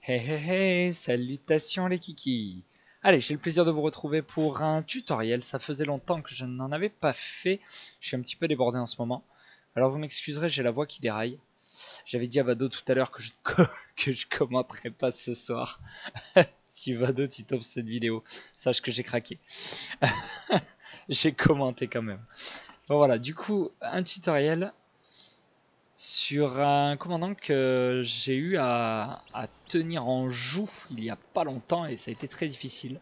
Hey hey hey, salutations les kikis. Allez, j'ai le plaisir de vous retrouver pour un tutoriel. Ça faisait longtemps que je n'en avais pas fait. Je suis un petit peu débordé en ce moment. Alors vous m'excuserez, j'ai la voix qui déraille. J'avais dit à Vado tout à l'heure que je commenterais pas ce soir. Si Vado tu topes cette vidéo, sache que j'ai craqué. J'ai commenté quand même. Bon voilà, du coup, un tutoriel sur un commandant que j'ai eu à tenir en joue il y a pas longtemps et ça a été très difficile.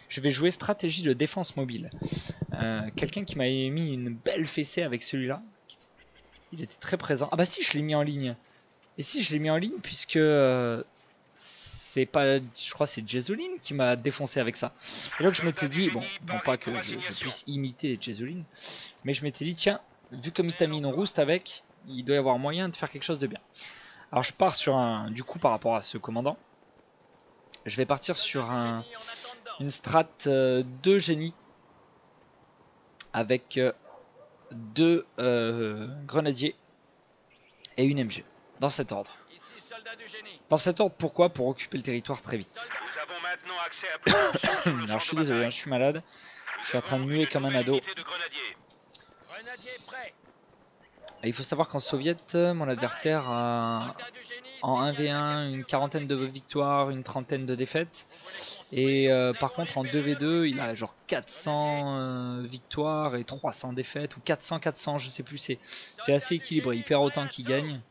Je vais jouer stratégie de défense mobile. Quelqu'un qui m'avait mis une belle fessée avec celui-là. Il était très présent. Ah bah si, je l'ai mis en ligne. Et si, je l'ai mis en ligne puisque c'est pas, je crois que c'est Jesuline qui m'a défoncé avec ça. Et donc je m'étais dit, bon, non pas que je puisse imiter Jesuline, mais je m'étais dit, tiens, vu comme il t'a mis une rouste avec, il doit y avoir moyen de faire quelque chose de bien. Alors je pars sur un, du coup par rapport à ce commandant, je vais partir sur une strat 2 génies avec 2 grenadiers et une MG, dans cet ordre. Dans cet ordre, pourquoi? Pour occuper le territoire très vite. Alors je suis désolé, hein, je suis malade, je suis en train de muer comme un ado. Et il faut savoir qu'en Soviet, mon adversaire a en 1v1 une quarantaine de victoires, une trentaine de défaites. Et par contre en 2v2, il a genre 400 victoires et 300 défaites, ou 400, je sais plus, c'est assez équilibré, il perd autant qu'il gagne.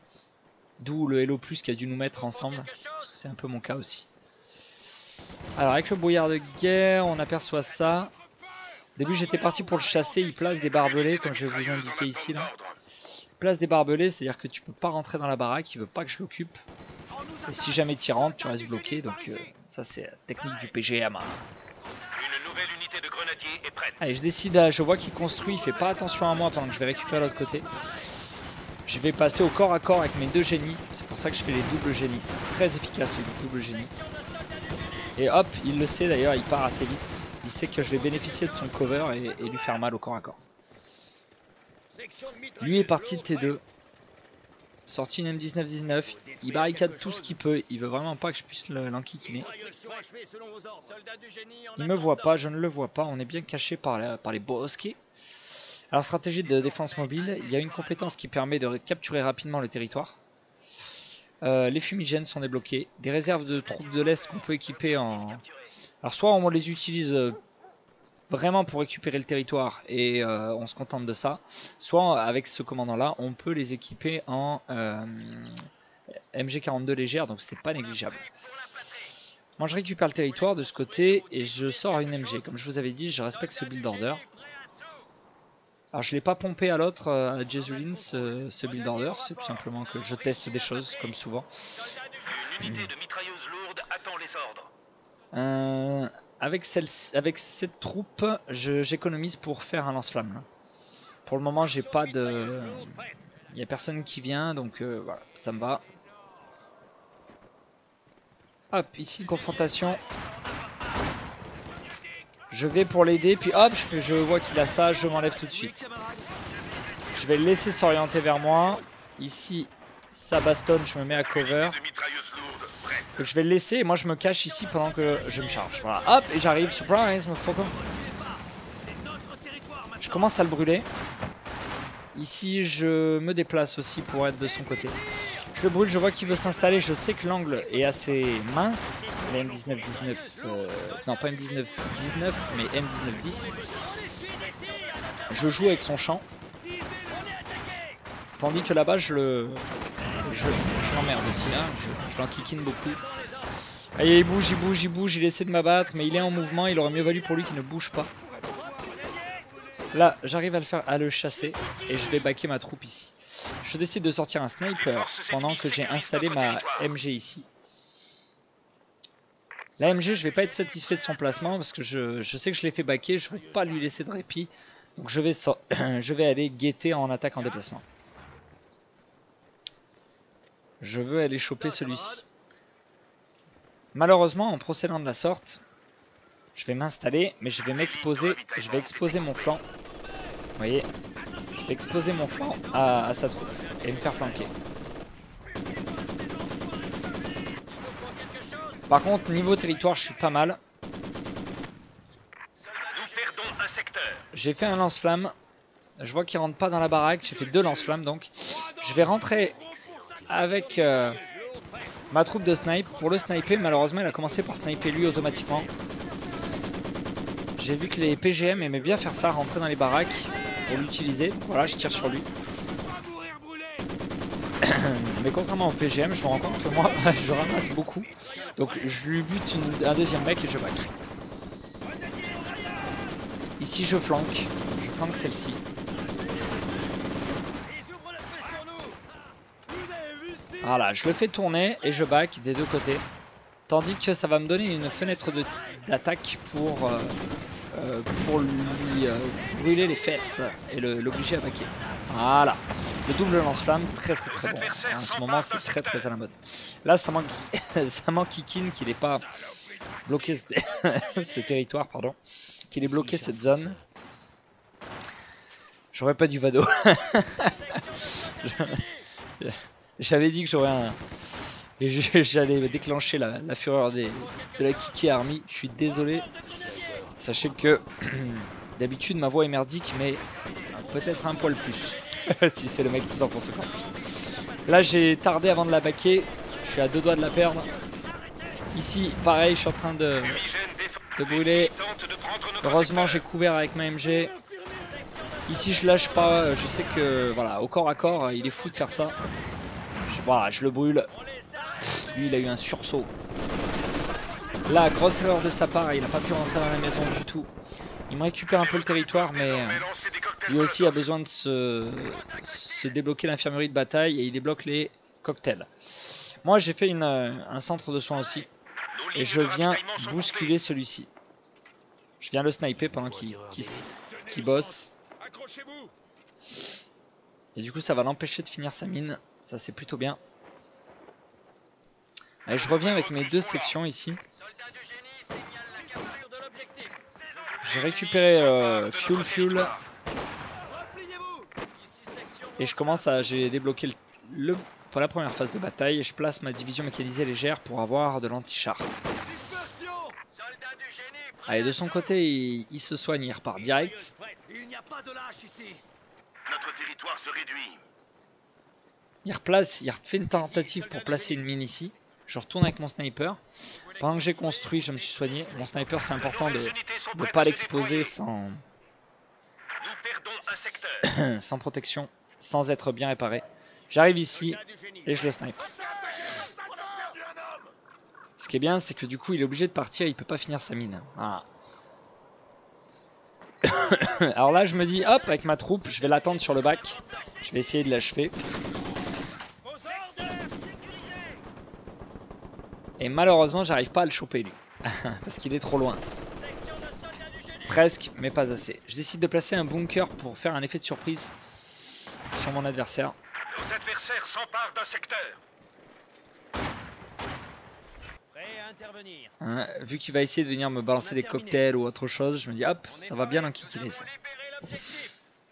D'où le Hello Plus qui a dû nous mettre ensemble, parce que c'est un peu mon cas aussi. Alors avec le brouillard de guerre, on aperçoit ça. Au début j'étais parti pour le chasser, il place des barbelés, comme je vais vous indiquer ici là. Place des barbelés, c'est à dire que tu peux pas rentrer dans la baraque, il veut pas que je l'occupe. Et si jamais tu rentres, tu restes bloqué, donc ça c'est la technique du PGM. Allez, je décide, je vois qu'il construit, il fait pas attention à moi pendant que je vais récupérer l'autre côté. Je vais passer au corps à corps avec mes 2 génies, c'est pour ça que je fais les doubles génies, c'est très efficace les doubles génies. Et hop, il le sait d'ailleurs, il part assez vite, il sait que je vais bénéficier de son cover et lui faire mal au corps à corps. Lui est parti de T2, sorti une M19-19, il barricade tout ce qu'il peut, il veut vraiment pas que je puisse l'enquiquiner. Il me voit pas, je ne le vois pas, on est bien caché par les bosquets. Alors stratégie de défense mobile, il y a une compétence qui permet de capturer rapidement le territoire. Les fumigènes sont débloqués, des réserves de troupes de l'Est qu'on peut équiper en... Alors soit on les utilise vraiment pour récupérer le territoire et on se contente de ça, soit avec ce commandant là on peut les équiper en MG42 légère, donc c'est pas négligeable. Moi je récupère le territoire de ce côté et je sors une MG, comme je vous avais dit je respecte ce build order. Alors je l'ai pas pompé à l'autre, à Jesuline ce build order, c'est tout simplement que je teste des choses comme souvent. Avec cette troupe, j'économise pour faire un lance-flamme. Pour le moment, j'ai pas de... Il n'y a personne qui vient, donc voilà, ça me va. Hop, ici, confrontation. Je vais pour l'aider, puis hop, je vois qu'il a ça, je m'enlève tout de suite. Je vais le laisser s'orienter vers moi. Ici, ça bastonne, je me mets à cover. Donc je vais le laisser et moi je me cache ici pendant que je me charge. Voilà, hop, et j'arrive, surprise, motherfucker. Je commence à le brûler. Ici, je me déplace aussi pour être de son côté. Je le brûle, je vois qu'il veut s'installer, je sais que l'angle est assez mince. La M19-19, non pas M19-19, mais M19-10. Je joue avec son champ. Tandis que là-bas, je l'emmerde aussi, hein. Je l'enquiquine beaucoup. Allez, il bouge, il essaie de m'abattre, mais il est en mouvement, il aurait mieux valu pour lui qu'il ne bouge pas. Là, j'arrive à le chasser, et je vais backer ma troupe ici. Je décide de sortir un sniper, pendant que j'ai installé ma MG ici. La MG, je vais pas être satisfait de son placement, parce que je sais que je l'ai fait backer, je veux pas lui laisser de répit. Donc je vais aller guetter en attaque en déplacement. Je veux aller choper celui-ci. Malheureusement, en procédant de la sorte, je vais m'installer, mais je vais m'exposer. Je vais exposer mon flanc. Vous voyez, je vais exposer mon flanc à sa troupe et me faire flanquer. Par contre, niveau territoire, je suis pas mal. J'ai fait un lance-flamme. Je vois qu'il rentre pas dans la baraque. J'ai fait 2 lance-flammes donc. Je vais rentrer avec ma troupe de snipe pour le sniper. Malheureusement, il a commencé par sniper lui automatiquement. J'ai vu que les PGM aimaient bien faire ça, rentrer dans les baraques pour l'utiliser. Voilà, je tire sur lui. Mais contrairement au PGM, je me rends compte que moi, je ramasse beaucoup. Donc je lui bute un deuxième mec et je back. Ici je flanque celle-ci. Voilà, je le fais tourner et je back des deux côtés. Tandis que ça va me donner une fenêtre d'attaque pour lui brûler les fesses et l'obliger à backer. Voilà, le double lance-flamme, très bon. En ce moment c'est très à la mode. Là ça manque Kikin qu'il n'ait pas bloqué ce territoire, pardon. Qu'il ait bloqué cette zone. J'aurais pas dû vado. J'avais dit que j'aurais un... J'allais déclencher la fureur de la Kiki Army. Je suis désolé. Sachez que d'habitude ma voix est merdique, mais peut-être un poil plus. Tu sais, le mec qui s'enfonce encore plus. Là j'ai tardé avant de la baquer. Je suis à 2 doigts de la perdre. Ici pareil, je suis en train de brûler. Heureusement j'ai couvert avec ma MG. Ici je lâche pas, je sais que voilà, au corps à corps il est fou de faire ça. Voilà, je le brûle. Lui il a eu un sursaut. Là, grosse erreur de sa part, il n'a pas pu rentrer dans la maison du tout. Il me récupère un peu le territoire, mais lui aussi a besoin de se débloquer l'infirmerie de bataille et il débloque les cocktails. Moi j'ai fait un centre de soins aussi et je viens bousculer celui-ci. Je viens le sniper pendant qu'il bosse. Et du coup ça va l'empêcher de finir sa mine. Ça c'est plutôt bien. Allez, je reviens avec mes 2 sections ici. J'ai récupéré fuel. Et je commence à... J'ai débloqué pour la première phase de bataille. Et je place ma division mécanisée légère pour avoir de l'anti-char. Allez, de son côté, il se soigne, il repart direct. Notre territoire se réduit. Il refait une tentative pour placer une mine ici. Je retourne avec mon sniper. Pendant que j'ai construit, je me suis soigné. Mon sniper, c'est important de ne pas l'exposer sans protection, sans être bien réparé. J'arrive ici et je le snipe. Ce qui est bien, c'est que du coup, il est obligé de partir. Il peut pas finir sa mine. Voilà. Alors là, je me dis, hop, avec ma troupe, je vais l'attendre sur le bac. Je vais essayer de l'achever. Et malheureusement, j'arrive pas à le choper lui. Parce qu'il est trop loin. Presque, mais pas assez. Je décide de placer un bunker pour faire un effet de surprise sur mon adversaire. Nos adversaires s'emparent d'un secteur. Prêt à intervenir. Vu qu'il va essayer de venir me balancer des cocktails ou autre chose, je me dis hop, ça va bien l'enquiquiner ça.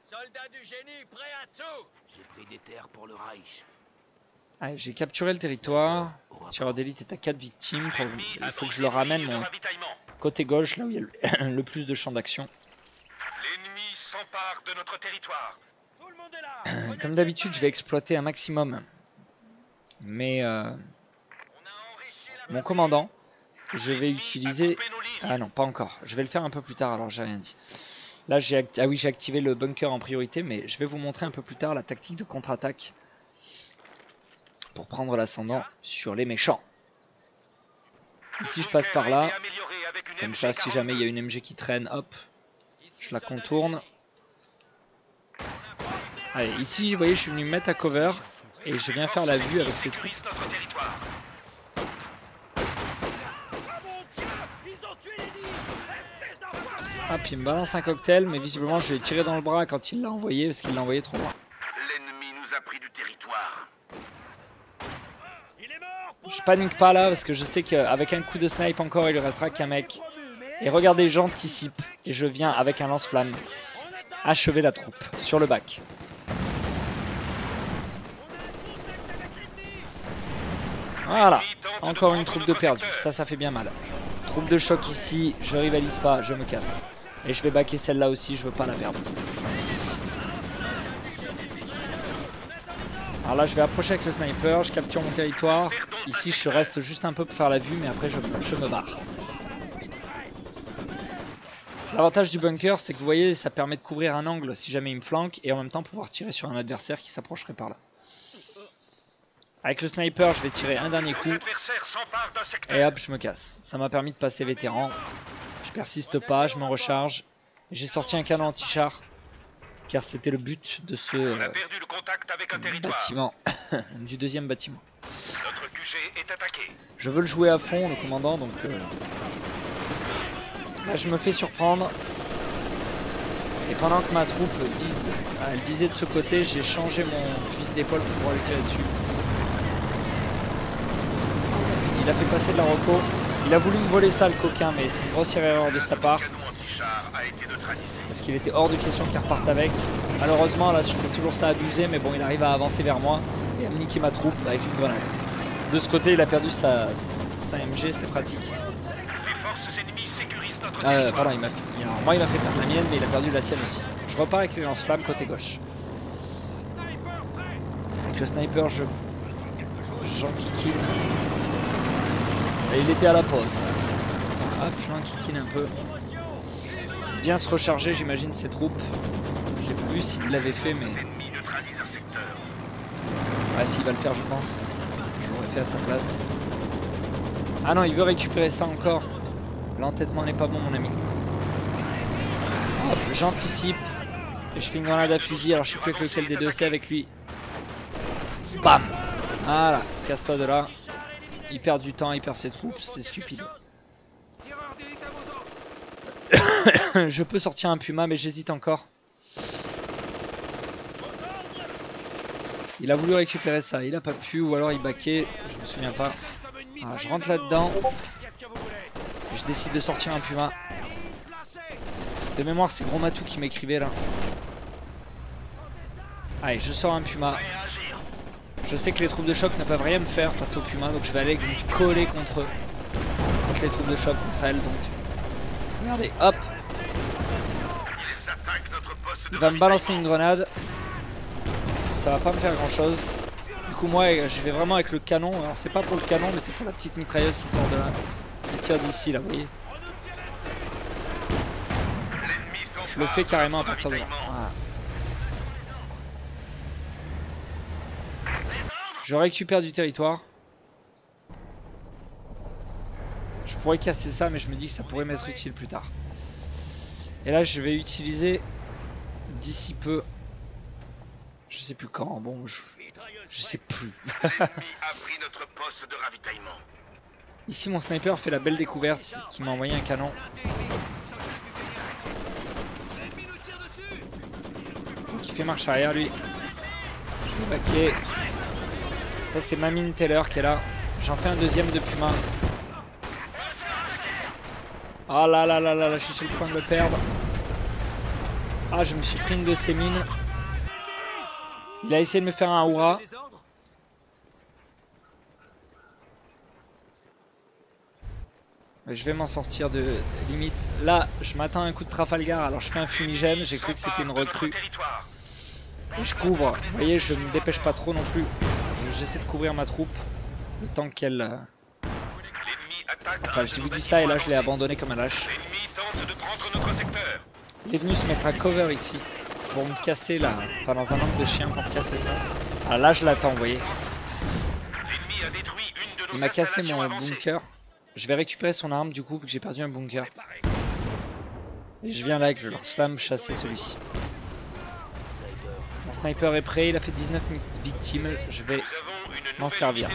Soldats du génie, prêts à tout. J'ai pris des terres pour le Reich. Allez, j'ai capturé le territoire. Le tireur d'élite est à 4 victimes. Il faut que je le ramène mon côté gauche, là où il y a le plus de champs d'action. L'ennemi s'empare de notre territoire. Tout le monde est là. Comme d'habitude, je vais exploiter un maximum. Mais mon commandant, je vais utiliser... Ah non, pas encore. Je vais le faire un peu plus tard, alors j'ai rien dit. Là, j'ai activé le bunker en priorité, mais je vais vous montrer un peu plus tard la tactique de contre-attaque pour prendre l'ascendant sur les méchants. Ici, je passe par là. Comme ça, si jamais il y a une MG qui traîne, hop, je la contourne. Allez, ici, vous voyez, je suis venu me mettre à cover et je viens faire la vue avec ces troupes. Hop, il me balance un cocktail, mais visiblement, je l'ai tiré dans le bras quand il l'a envoyé parce qu'il l'a envoyé trop loin. L'ennemi nous a pris du territoire. Je panique pas là parce que je sais qu'avec un coup de snipe encore il lui restera qu'un mec. Et regardez, j'anticipe et je viens avec un lance-flamme achever la troupe sur le bac. Voilà, encore une troupe de perdue, ça fait bien mal. Troupe de choc ici, je rivalise pas, je me casse. Et je vais backer celle-là aussi, je veux pas la perdre. Alors là je vais approcher avec le sniper, je capture mon territoire. Ici je reste juste un peu pour faire la vue, mais après je me barre. L'avantage du bunker, c'est que vous voyez, ça permet de couvrir un angle si jamais il me flanque, et en même temps pouvoir tirer sur un adversaire qui s'approcherait par là. Avec le sniper, je vais tirer un dernier coup, et hop, je me casse. Ça m'a permis de passer vétéran. Je persiste pas, je me recharge. J'ai sorti un canon anti-char, car c'était le but de ce bâtiment, du deuxième bâtiment. Notre QG est attaqué. Je veux le jouer à fond, le commandant, donc là je me fais surprendre. Et pendant que ma troupe vise, elle visait de ce côté, j'ai changé mon fusil d'épaule pour pouvoir lui tirer dessus. Il a fait passer de la reco. Il a voulu me voler ça le coquin, mais c'est une grossière erreur de sa part. Parce qu'il était hors de question qu'il reparte avec. Malheureusement là je fais toujours ça abuser, mais bon il arrive à avancer vers moi et à me niquer ma troupe avec une grenade. De ce côté il a perdu sa MG, c'est pratique. Pardon, moi il m'a fait perdre la mienne, mais il a perdu la sienne aussi. Je repars avec les lance-flammes côté gauche. Avec le sniper j'enquiquine. Et il était à la pause. Hop, je l'enquiquine un peu. Bien se recharger, j'imagine, ses troupes. J'ai pas vu s'il l'avait fait, mais... Ouais, s'il va le faire, je pense. Je l'aurais fait à sa place. Ah non, il veut récupérer ça encore. L'entêtement n'est pas bon, mon ami. Hop, j'anticipe. Et je fais une grenade à fusil, alors je sais plus avec lequel des deux c'est avec lui. Bam. Voilà, casse-toi de là. Il perd du temps, il perd ses troupes, c'est stupide. Je peux sortir un Puma, mais j'hésite encore. Il a voulu récupérer ça, il a pas pu, ou alors il baquait, je me souviens pas. Voilà, je rentre là-dedans. Je décide de sortir un Puma. De mémoire, c'est Gros Matou qui m'écrivait là. Allez, je sors un Puma. Je sais que les troupes de choc ne peuvent rien me faire face au Puma, donc je vais aller me coller contre eux. Contre les troupes de choc, contre elles, donc. Regardez, hop. Il va me balancer une grenade. Ça va pas me faire grand chose. Du coup moi je vais vraiment avec le canon. Alors c'est pas pour le canon, mais c'est pour la petite mitrailleuse qui sort de là. Qui tire d'ici là, vous voyez. Je le fais carrément à partir de là. Voilà. Je récupère du territoire. Je pourrais casser ça, mais je me dis que ça pourrait m'être utile plus tard. Et là je vais utiliser d'ici peu, je sais plus quand, bon je sais plus. Ici mon sniper fait la belle découverte qui m'a envoyé un canon. Donc il fait marche arrière lui. Je vais baquer. Ça c'est ma mine Taylor qui est là. J'en fais un deuxième de Puma. Ah là là là là là, je suis sur le point de le perdre. Ah, je me suis pris une de ses mines. Il a essayé de me faire un hurrah. Je vais m'en sortir de limite. Là, je m'attends à un coup de Trafalgar, alors je fais un fumigène. J'ai cru que c'était une recrue. Et je couvre. Vous voyez, je me dépêche pas trop non plus. J'essaie de couvrir ma troupe. Le temps qu'elle... Enfin, je vous dis ça et là je l'ai abandonné comme un lâche. Il est venu se mettre à cover ici pour me casser là, enfin dans un angle de chien pour me casser ça. Ah là je l'attends, vous voyez. Il m'a cassé mon bunker. Je vais récupérer son arme du coup vu que j'ai perdu un bunker. Et je viens là avec le lance-flamme chasser celui-ci. Mon sniper est prêt, il a fait 19 victimes, je vais m'en servir.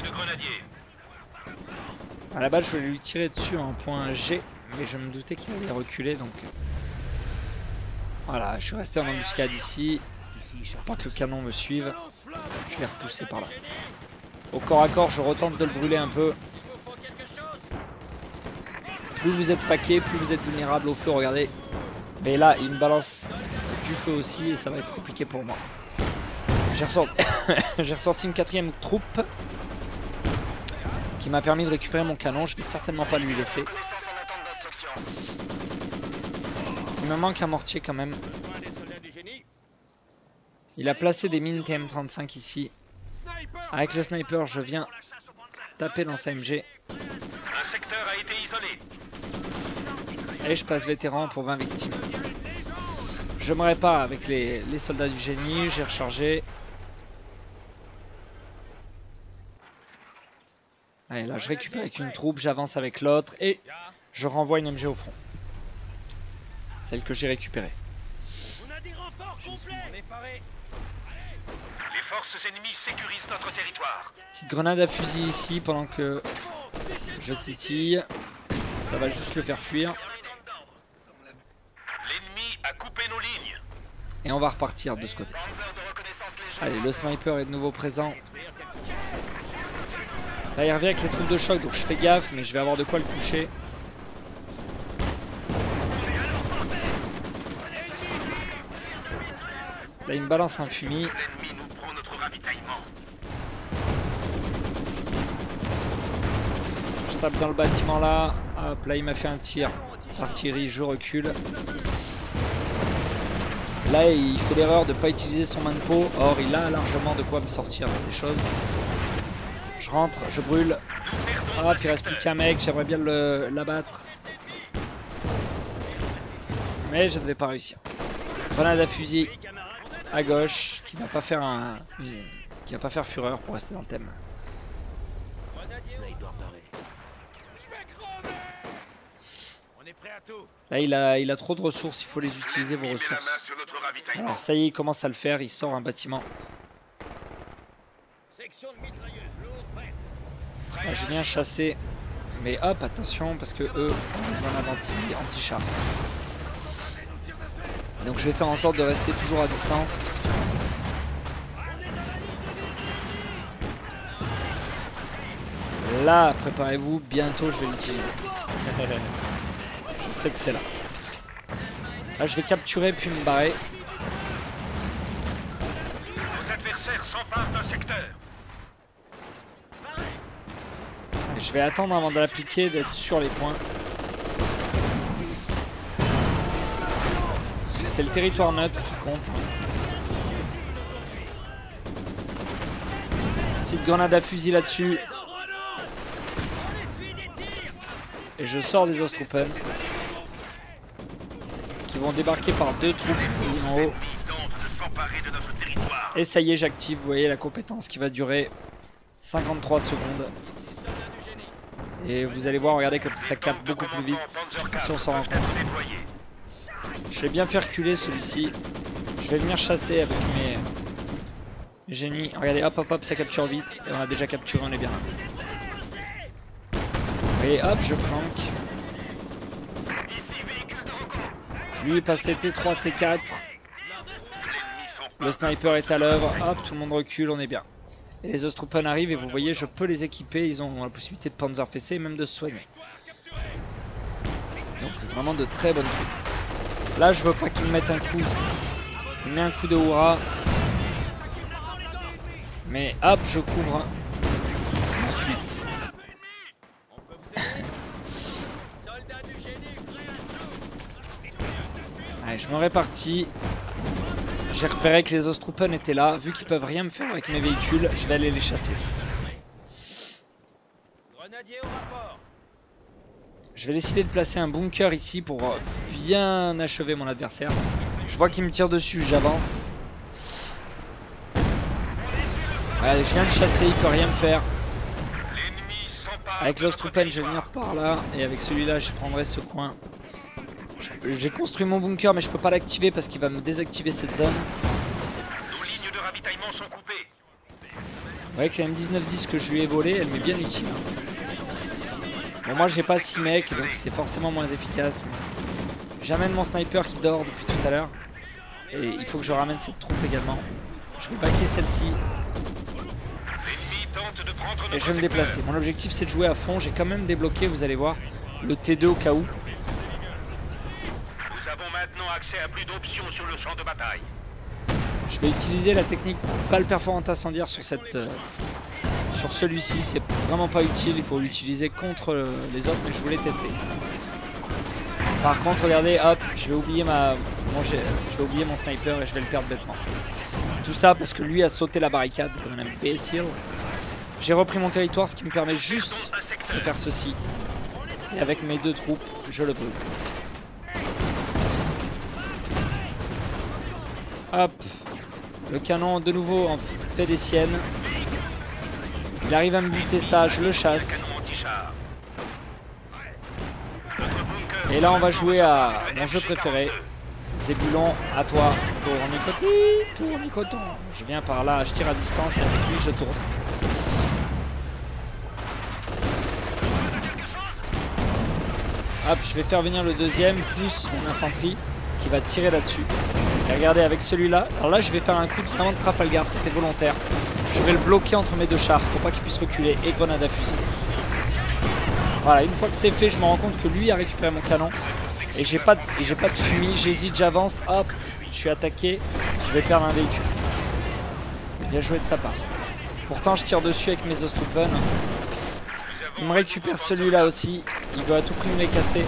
À la base je voulais lui tirer dessus en point G, mais je me doutais qu'il allait reculer donc... Voilà, je suis resté en embuscade ici, pour pas que le canon me suive, je l'ai repoussé par là. Au corps à corps je retente de le brûler un peu. Plus vous êtes paqué, plus vous êtes vulnérable au feu, regardez. Mais là il me balance du feu aussi et ça va être compliqué pour moi. J'ai ressorti une quatrième troupe. qui m'a permis de récupérer mon canon. Je vais certainement pas lui laisser. Connaissance en attente d'instruction. Il me manque un mortier quand même. Besoin des soldats du génie. Il a placé des mines TM35 ici. Avec le sniper, je viens taper dans sa MG. Un secteur a été isolé. Et je passe vétéran pour 20 victimes. Je me répare avec les soldats du génie. J'ai rechargé. Allez, là je récupère avec une troupe, j'avance avec l'autre et je renvoie une MG au front. Celle que j'ai récupérée. On a des renforts complets. On est paré. Les forces ennemies sécurisent notre territoire. Petite grenade à fusil ici pendant que je titille. Ça va juste le faire fuir. L'ennemi a coupé nos lignes. Et on va repartir de ce côté. Panzer de reconnaissance légère. Allez, le sniper est de nouveau présent. Là il revient avec les troupes de choc, donc je fais gaffe, mais je vais avoir de quoi le toucher. Là il me balance un fumier. L'ennemi nous prend notre ravitaillement. Je tape dans le bâtiment là. Hop, là il m'a fait un tir. Artillerie, je recule. Là il fait l'erreur de ne pas utiliser son manpo. Or il a largement de quoi me sortir des choses. Je rentre, je brûle. Hop, il reste plus qu'un mec, j'aimerais bien l'abattre. Mais je ne vais pas réussir. Grenade à fusil à gauche, qui va pas faire qui va pas faire fureur pour rester dans le thème. On est prêt à tout. Là il a trop de ressources, il faut les utiliser vos L'ennemi met la main ressources. sur notre ravitaillement. Alors ça y est, il commence à le faire, il sort un bâtiment. Section de mitrailleuse lourde prête. Là, je viens chasser. Mais hop, attention, parce que eux ont un anti-char. Donc je vais faire en sorte de rester toujours à distance. Là, préparez-vous, bientôt je vais l'utiliser. Je sais que c'est là. Là, je vais capturer puis me barrer. Nos adversaires s'emparent d'un secteur. Et je vais attendre avant de l'appliquer, d'être sur les points. Parce que c'est le territoire neutre qui compte. Petite grenade à fusil là-dessus. Et je sors des Ostroupen qui vont débarquer par deux troupes en haut. L'ennemi tente de s'emparer de notre territoire. Et ça y est, j'active, vous voyez la compétence qui va durer 53 secondes. Et vous allez voir, regardez comme ça capte beaucoup plus vite si on s'en rend compte. Je vais bien faire reculer celui-ci. Je vais venir chasser avec mes génies. Regardez, hop hop hop, ça capture vite. Et on a déjà capturé, on est bien là. Et hop, je flanque. Lui est passé T3, T4. Le sniper est à l'œuvre. Hop, tout le monde recule, on est bien. Et les Ostroupen arrivent et vous voyez, je peux les équiper. Ils ont la possibilité de panzer fessé et même de se soigner. Donc vraiment de très bonnes troupes. Là, je veux pas qu'ils me mettent un coup. Il met un coup de hurrah. Mais hop, je couvre. Ensuite. Allez, je me répartis. J'ai repéré que les Ostroupen étaient là. Vu qu'ils peuvent rien me faire avec mes véhicules, je vais aller les chasser. Je vais décider de placer un bunker ici pour bien achever mon adversaire. Je vois qu'il me tire dessus, j'avance. Allez, je viens de chasser, il peut rien me faire. Avec l'Ostroupen, je vais venir par là. Et avec celui-là, je prendrai ce coin. J'ai construit mon bunker, mais je peux pas l'activer parce qu'il va me désactiver cette zone. Nos lignes de ravitaillement sont coupées. Vous voyez que la M1910 que je lui ai volée, elle m'est bien utile. Bon, moi j'ai pas 6 mecs, donc c'est forcément moins efficace. J'amène mon sniper qui dort depuis tout à l'heure. Et il faut que je ramène cette troupe également. Je vais baquer celle-ci. Et je vais me déplacer. Mon objectif c'est de jouer à fond. J'ai quand même débloqué, vous allez voir, le T2 au cas où. Nous avons maintenant accès à plus d'options sur le champ de bataille. Je vais utiliser la technique balle perforante incendiaire sur Sur celui-ci, c'est vraiment pas utile. Il faut l'utiliser contre les autres, mais je voulais tester. Par contre, regardez, hop, je vais oublier mon sniper et je vais le perdre bêtement. Tout ça parce que lui a sauté la barricade comme un imbécile. J'ai repris mon territoire, ce qui me permet juste de faire ceci. Et avec mes 2 troupes, je le brûle. Hop, le canon de nouveau en fait des siennes. Il arrive à me buter ça, je le chasse. Et là on va jouer à mon jeu préféré. Zébulon, à toi, tournicoton. Je viens par là, je tire à distance et avec lui je tourne. Hop, je vais faire venir le deuxième, plus mon infanterie qui va tirer là-dessus. Et regardez avec celui-là, alors là je vais faire un coup vraiment de Trafalgar, c'était volontaire. Je vais le bloquer entre mes 2 chars, pour pas qu'il puisse reculer, et grenade à fusil. Voilà, une fois que c'est fait, je me rends compte que lui a récupéré mon canon. Et j'ai pas de fumis, j'hésite, j'avance, hop, je suis attaqué, je vais perdre un véhicule. Bien joué de sa part. Pourtant je tire dessus avec mes Ostroupen. Il me récupère celui-là aussi, il veut à tout prix me les casser.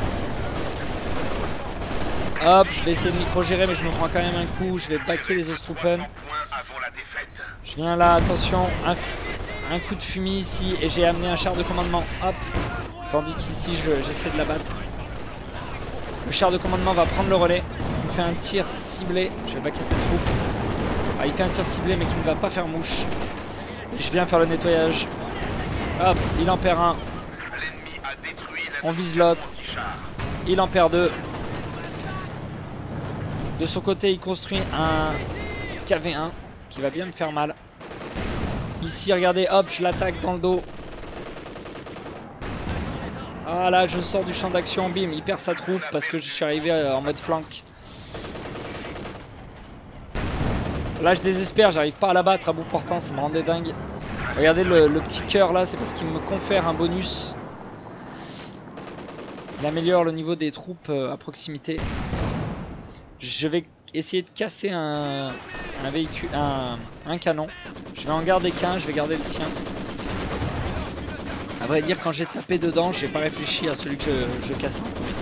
Hop, je vais essayer de micro-gérer mais je me prends quand même un coup, je vais baquer les Ostroupen. Je viens là, attention, un coup de fumier ici et j'ai amené un char de commandement, hop. Tandis qu'ici j'essaie de l'abattre. Le char de commandement va prendre le relais. Il me fait un tir ciblé. Je vais baquer cette troupe. Ah, il fait un tir ciblé mais qui ne va pas faire mouche. Et je viens faire le nettoyage. Hop, il en perd un. On vise l'autre. Il en perd 2. De son côté, il construit un KV1 qui va bien me faire mal. Ici, regardez, hop, je l'attaque dans le dos. Ah là, je sors du champ d'action, bim, il perd sa troupe parce que je suis arrivé en mode flank. Là, je désespère, j'arrive pas à l'abattre à bout portant, ça me rendait dingue. Regardez le petit cœur là, c'est parce qu'il me confère un bonus. Il améliore le niveau des troupes à proximité. Je vais essayer de casser un véhicule, un canon. Je vais en garder qu'un, je vais garder le sien. À vrai dire, quand j'ai tapé dedans, j'ai pas réfléchi à celui que je casse en premier.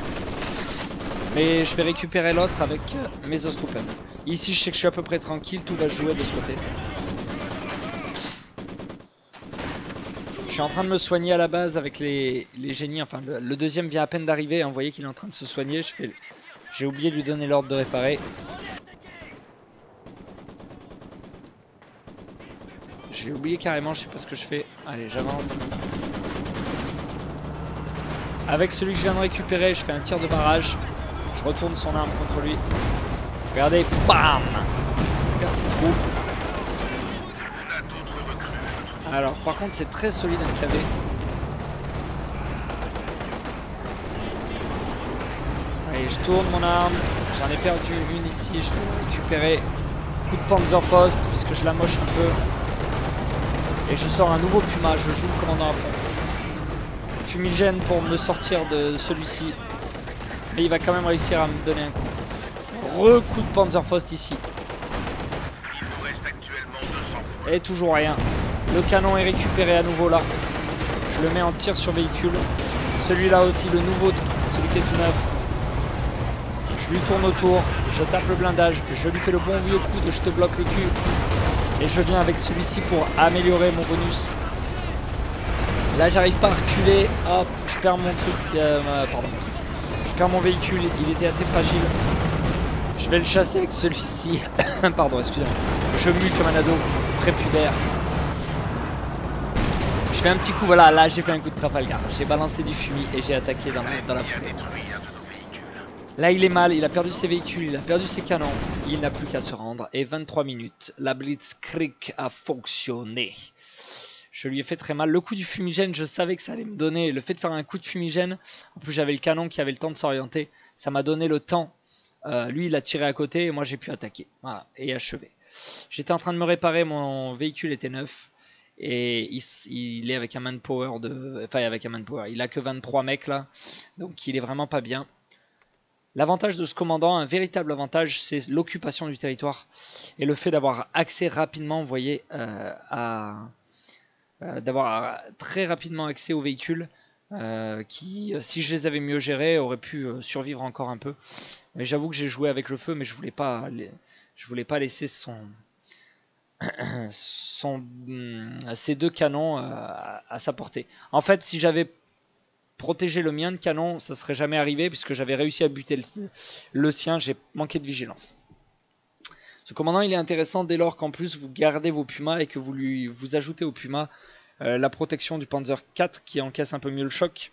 Mais je vais récupérer l'autre avec mes Ostroupen. Ici, je sais que je suis à peu près tranquille, tout va se jouer de ce côté. Je suis en train de me soigner à la base avec les génies. Enfin, le deuxième vient à peine d'arriver. Vous voyez qu'il est en train de se soigner. J'ai oublié de lui donner l'ordre de réparer. J'ai oublié carrément, je sais pas ce que je fais. Allez, j'avance. Avec celui que je viens de récupérer, je fais un tir de barrage. Je retourne son arme contre lui. Regardez, bam! Merci beaucoup. Alors, par contre, c'est très solide un KV. Allez, je tourne mon arme. J'en ai perdu une ici. Je vais récupérer. Coup de Panzerfaust, puisque je la moche un peu. Et je sors un nouveau Puma. Je joue le commandant à fond. Fumigène pour me sortir de celui-ci. Mais il va quand même réussir à me donner un coup. Coup de Panzerfaust ici. Et toujours rien. Le canon est récupéré à nouveau là. Je le mets en tir sur véhicule. Celui-là aussi, le nouveau, celui qui est tout neuf. Je lui tourne autour. Je tape le blindage. Je lui fais le bon vieux coup de je te bloque le cul. Et je viens avec celui-ci pour améliorer mon bonus. Là j'arrive pas à reculer. Hop, je perds mon truc. Pardon. Je perds mon véhicule. Il était assez fragile. Je vais le chasser avec celui-ci. Pardon, excusez-moi. Je mue comme un ado prépubère. Je fais un petit coup. Voilà, là j'ai fait un coup de Trafalgar. J'ai balancé du fumier et j'ai attaqué dans la foulée. Là il est mal. Il a perdu ses véhicules. Il a perdu ses canons. Il n'a plus qu'à se rendre. Et 23 minutes. La Blitzkrieg a fonctionné. Je lui ai fait très mal. Le coup du fumigène, je savais que ça allait me donner. Le fait de faire un coup de fumigène, en plus j'avais le canon qui avait le temps de s'orienter. Ça m'a donné le temps. Lui il a tiré à côté et moi j'ai pu attaquer. Voilà, et achever. J'étais en train de me réparer, mon véhicule était neuf. Et il est avec un manpower de... Enfin avec un manpower, il a que 23 mecs là. Donc il est vraiment pas bien. L'avantage de ce commandant, un véritable avantage, c'est l'occupation du territoire. Et le fait d'avoir accès rapidement, vous voyez, d'avoir très rapidement accès aux véhicules qui, si je les avais mieux gérés, auraient pu survivre encore un peu. Mais j'avoue que j'ai joué avec le feu, mais je voulais pas laisser ces deux canons à sa portée. En fait, si j'avais protégé le mien de canon, ça serait jamais arrivé puisque j'avais réussi à buter le sien. J'ai manqué de vigilance. Ce commandant, il est intéressant dès lors qu'en plus vous gardez vos Pumas et que vous ajoutez au Puma la protection du Panzer IV qui encaisse un peu mieux le choc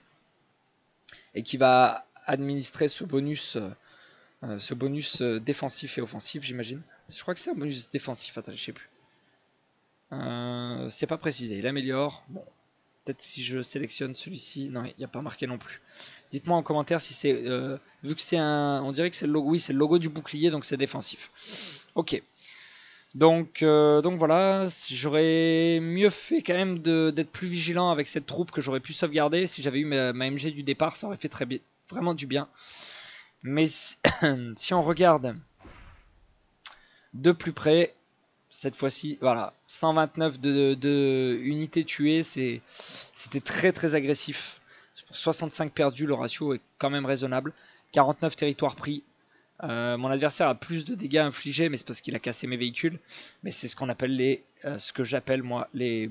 et qui va administrer ce bonus défensif et offensif, j'imagine. Je crois que c'est un bonus défensif, attendez, je sais plus. C'est pas précisé, il améliore. Bon, peut-être si je sélectionne celui-ci, non, il n'y a pas marqué non plus. Dites-moi en commentaire si c'est, vu que c'est on dirait que c'est le logo, oui, c'est le logo du bouclier, donc c'est défensif. Ok. Donc voilà, j'aurais mieux fait quand même d'être plus vigilant avec cette troupe que j'aurais pu sauvegarder. Si j'avais eu ma MG du départ, ça aurait fait vraiment du bien. Mais si on regarde de plus près, cette fois-ci, voilà, 129 de unités tuées, c'était très très agressif. Pour 65 perdus, le ratio est quand même raisonnable. 49 territoires pris. Mon adversaire a plus de dégâts infligés, mais c'est parce qu'il a cassé mes véhicules. Mais c'est ce qu'on appelle ce que j'appelle moi les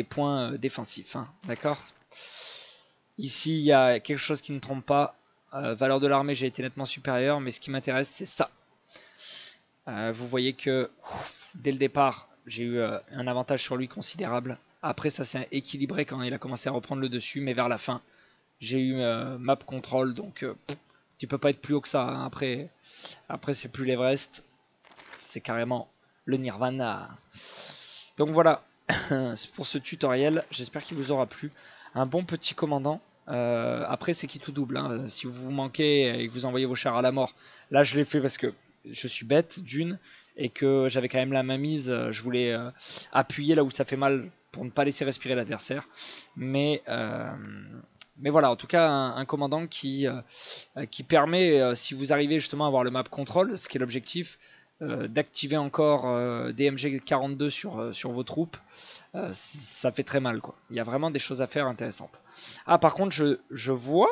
points défensifs. Hein, d'accord. Ici, il y a quelque chose qui ne trompe pas. Valeur de l'armée, j'ai été nettement supérieur, mais ce qui m'intéresse, c'est ça. Vous voyez que dès le départ, j'ai eu un avantage sur lui considérable. Après, ça s'est équilibré quand il a commencé à reprendre le dessus, mais vers la fin, j'ai eu map control, donc tu peux pas être plus haut que ça. Hein. Après c'est plus l'Everest, c'est carrément le Nirvana. Donc voilà, c'est pour ce tutoriel. J'espère qu'il vous aura plu. Un bon petit commandant. Après c'est qui tout double. Hein. Si vous manquez et que vous envoyez vos chars à la mort, là je l'ai fait parce que je suis bête d'une et que j'avais quand même la main mise. Je voulais appuyer là où ça fait mal pour ne pas laisser respirer l'adversaire. Mais voilà, en tout cas, un commandant qui permet, si vous arrivez justement à avoir le map control, ce qui est l'objectif, d'activer encore des MG42 sur vos troupes. Ça fait très mal, quoi. Il y a vraiment des choses à faire intéressantes. Ah, par contre, je vois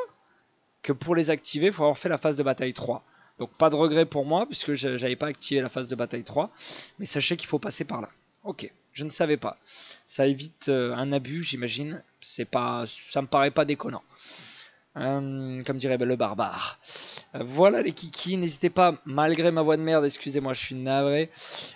que pour les activer, il faut avoir fait la phase de bataille 3. Donc pas de regret pour moi, puisque je n'avais pas activé la phase de bataille 3. Mais sachez qu'il faut passer par là. Ok, je ne savais pas. Ça évite un abus, j'imagine. Ça me paraît pas déconnant. Comme dirait le barbare. Voilà les kikis, n'hésitez pas, malgré ma voix de merde, excusez-moi, je suis navré.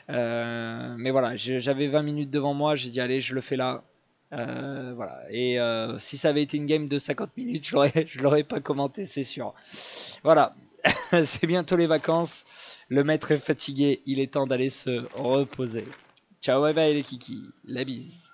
Mais voilà, j'avais 20 minutes devant moi, j'ai dit allez, je le fais là. Voilà. Et si ça avait été une game de 50 minutes, je l'aurais pas commenté, c'est sûr. Voilà, c'est bientôt les vacances. Le maître est fatigué, il est temps d'aller se reposer. Ciao, bye bye les kikis, la bise.